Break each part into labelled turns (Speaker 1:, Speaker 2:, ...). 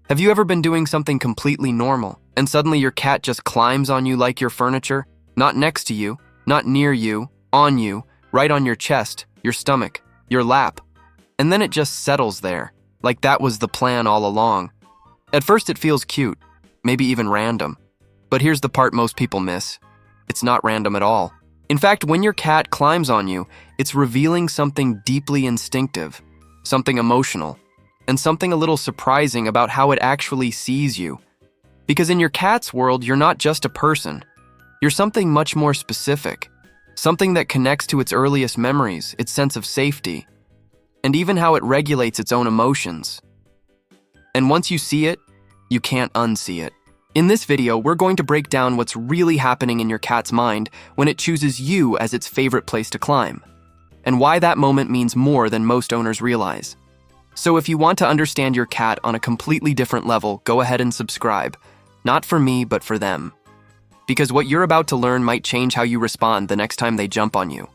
Speaker 1: Have you ever been doing something completely normal, and suddenly your cat just climbs on you like your furniture? Not next to you, not near you, on you, right on your chest, your stomach, your lap. And then it just settles there, like that was the plan all along. At first it feels cute, maybe even random. But here's the part most people miss. It's not random at all. In fact, when your cat climbs on you, it's revealing something deeply instinctive, something emotional, and something a little surprising about how it actually sees you. Because in your cat's world, you're not just a person. You're something much more specific, something that connects to its earliest memories, its sense of safety, and even how it regulates its own emotions. And once you see it, you can't unsee it. In this video, we're going to break down what's really happening in your cat's mind when it chooses you as its favorite place to climb, and why that moment means more than most owners realize. So if you want to understand your cat on a completely different level, go ahead and subscribe. Not for me, but for them. Because what you're about to learn might change how you respond the next time they jump on you.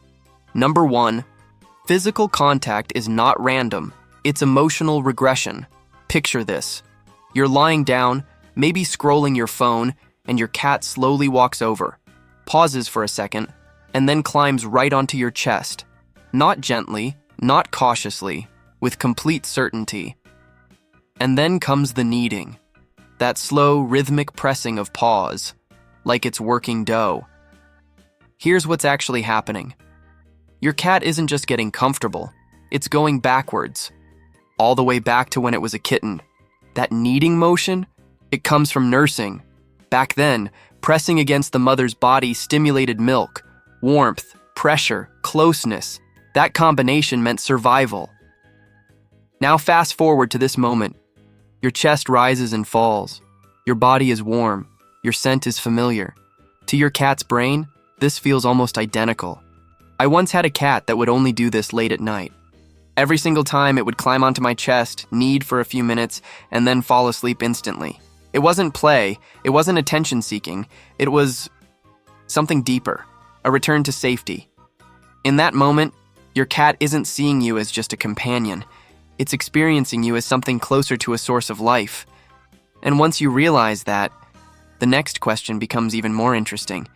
Speaker 1: Number 1, physical contact is not random, it's emotional regression. Picture this. You're lying down, maybe scrolling your phone, and your cat slowly walks over, pauses for a second, and then climbs right onto your chest. Not gently, not cautiously, with complete certainty. And then comes the kneading, that slow, rhythmic pressing of paws, like it's working dough. Here's what's actually happening. Your cat isn't just getting comfortable, it's going backwards, all the way back to when it was a kitten. That kneading motion, it comes from nursing. Back then, pressing against the mother's body stimulated milk, warmth, pressure, closeness. That combination meant survival. Now fast forward to this moment. Your chest rises and falls. Your body is warm. Your scent is familiar. To your cat's brain, this feels almost identical. I once had a cat that would only do this late at night. Every single time it would climb onto my chest, knead for a few minutes, and then fall asleep instantly. It wasn't play, it wasn't attention seeking, it was something deeper, a return to safety. In that moment, your cat isn't seeing you as just a companion. It's experiencing you as something closer to a source of life. And once you realize that, the next question becomes even more interesting.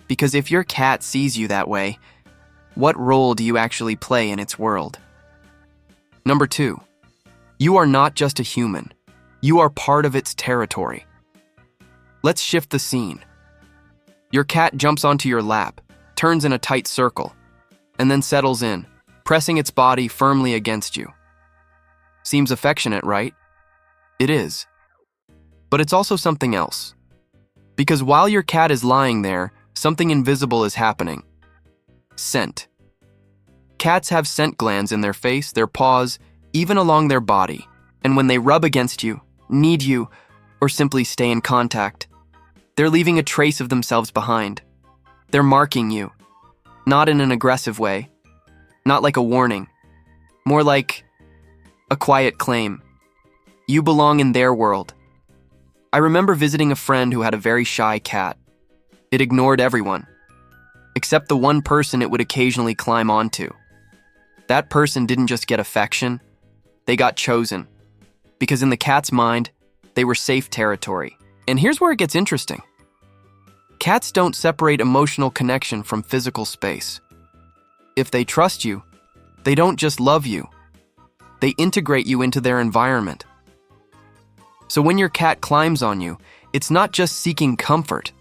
Speaker 1: Because if your cat sees you that way, what role do you actually play in its world? Number 2, you are not just a human. You are part of its territory. Let's shift the scene. Your cat jumps onto your lap, turns in a tight circle, and then settles in, pressing its body firmly against you. Seems affectionate, right? It is. But it's also something else. Because while your cat is lying there, something invisible is happening. Scent. Cats have scent glands in their face, their paws, even along their body. And when they rub against you, knead you, or simply stay in contact, they're leaving a trace of themselves behind. They're marking you. Not in an aggressive way. Not like a warning. More like a quiet claim. You belong in their world. I remember visiting a friend who had a very shy cat. It ignored everyone, except the one person it would occasionally climb onto. That person didn't just get affection, they got chosen. Because in the cat's mind, they were safe territory. And here's where it gets interesting. Cats don't separate emotional connection from physical space. If they trust you, they don't just love you. They integrate you into their environment. So when your cat climbs on you, it's not just seeking comfort.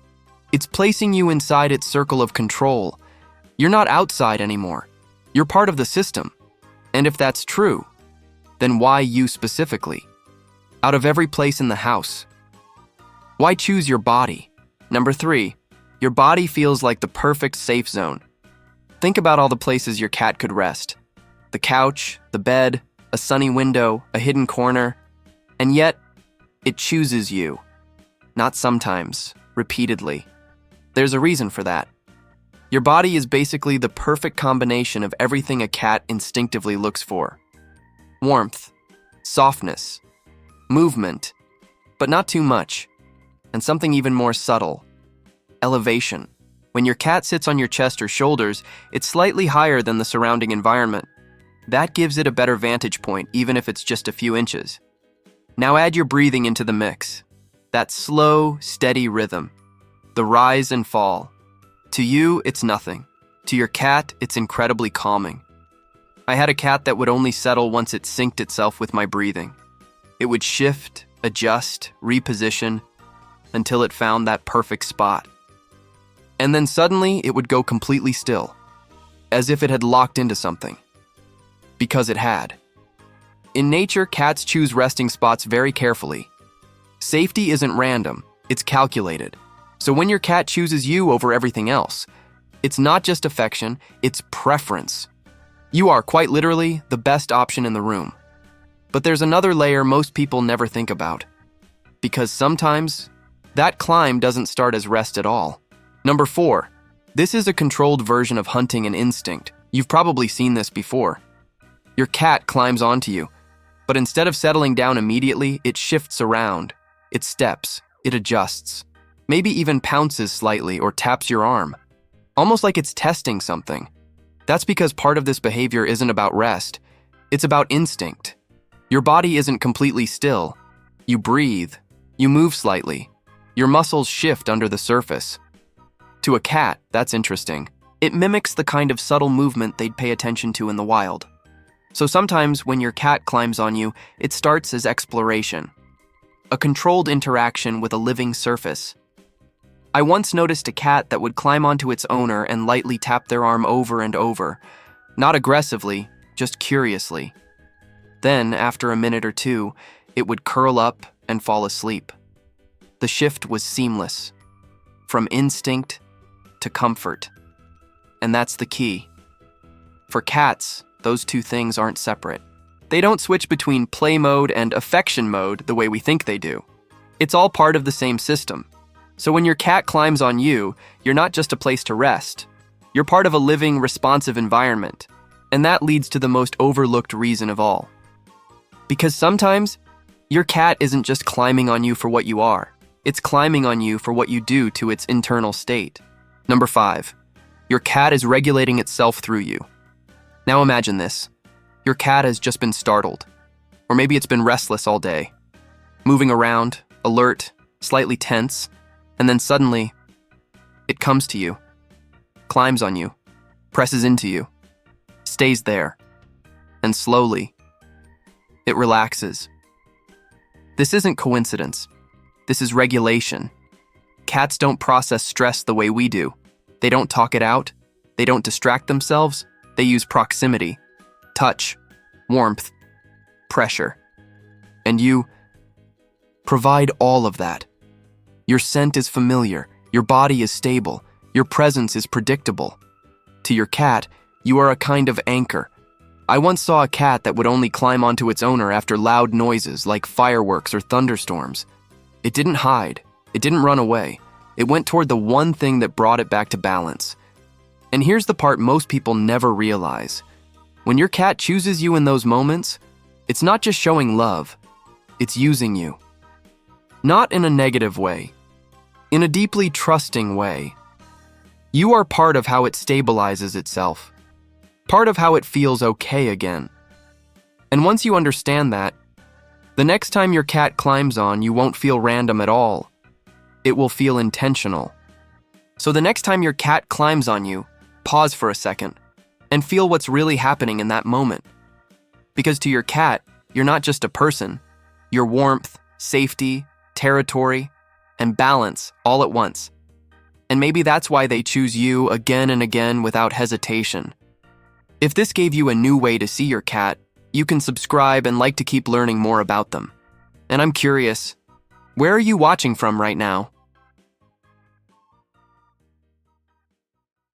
Speaker 1: It's placing you inside its circle of control. You're not outside anymore. You're part of the system. And if that's true, then why you specifically? Out of every place in the house. Why choose your body? Number 3, your body feels like the perfect safe zone. Think about all the places your cat could rest. The couch, the bed, a sunny window, a hidden corner. And yet, it chooses you. Not sometimes, repeatedly. There's a reason for that. Your body is basically the perfect combination of everything a cat instinctively looks for. Warmth, softness, movement, but not too much, and something even more subtle, elevation. When your cat sits on your chest or shoulders, it's slightly higher than the surrounding environment. That gives it a better vantage point, even if it's just a few inches. Now add your breathing into the mix. That slow, steady rhythm. The rise and fall. To you, it's nothing. To your cat, it's incredibly calming. I had a cat that would only settle once it synced itself with my breathing. It would shift, adjust, reposition, until it found that perfect spot. And then suddenly, it would go completely still, as if it had locked into something. Because it had. In nature, cats choose resting spots very carefully. Safety isn't random, it's calculated. So when your cat chooses you over everything else, it's not just affection, it's preference. You are, quite literally, the best option in the room. But there's another layer most people never think about. Because sometimes, that climb doesn't start as rest at all. Number 4. This is a controlled version of hunting and instinct. You've probably seen this before. Your cat climbs onto you, but instead of settling down immediately, it shifts around. It steps, it adjusts, maybe even pounces slightly or taps your arm, almost like it's testing something. That's because part of this behavior isn't about rest, it's about instinct. Your body isn't completely still. You breathe, you move slightly, your muscles shift under the surface. To a cat, that's interesting. It mimics the kind of subtle movement they'd pay attention to in the wild. So sometimes when your cat climbs on you, it starts as exploration, a controlled interaction with a living surface. I once noticed a cat that would climb onto its owner and lightly tap their arm over and over, not aggressively, just curiously. Then, after a minute or two, it would curl up and fall asleep. The shift was seamless, from instinct to comfort. And that's the key. For cats, those two things aren't separate. They don't switch between play mode and affection mode the way we think they do. It's all part of the same system. So when your cat climbs on you, you're not just a place to rest. You're part of a living, responsive environment. And that leads to the most overlooked reason of all. Because sometimes, your cat isn't just climbing on you for what you are. It's climbing on you for what you do to its internal state. Number 5. Your cat is regulating itself through you. Now imagine this. Your cat has just been startled. Or maybe it's been restless all day. Moving around, alert, slightly tense, and then suddenly, it comes to you, climbs on you, presses into you, stays there, and slowly, it relaxes. This isn't coincidence. This is regulation. Cats don't process stress the way we do. They don't talk it out. They don't distract themselves. They use proximity, touch, warmth, pressure. And you provide all of that. Your scent is familiar. Your body is stable. Your presence is predictable. To your cat, you are a kind of anchor. I once saw a cat that would only climb onto its owner after loud noises like fireworks or thunderstorms. It didn't hide. It didn't run away. It went toward the one thing that brought it back to balance. And here's the part most people never realize. When your cat chooses you in those moments, it's not just showing love, it's using you. Not in a negative way, in a deeply trusting way. You are part of how it stabilizes itself, part of how it feels okay again. And once you understand that, the next time your cat climbs on, you won't feel random at all. It will feel intentional. So the next time your cat climbs on you, pause for a second and feel what's really happening in that moment. Because to your cat, you're not just a person. You're warmth, safety, territory, and balance all at once. And maybe that's why they choose you again and again without hesitation. If this gave you a new way to see your cat, you can subscribe and like to keep learning more about them. And I'm curious, where are you watching from right now?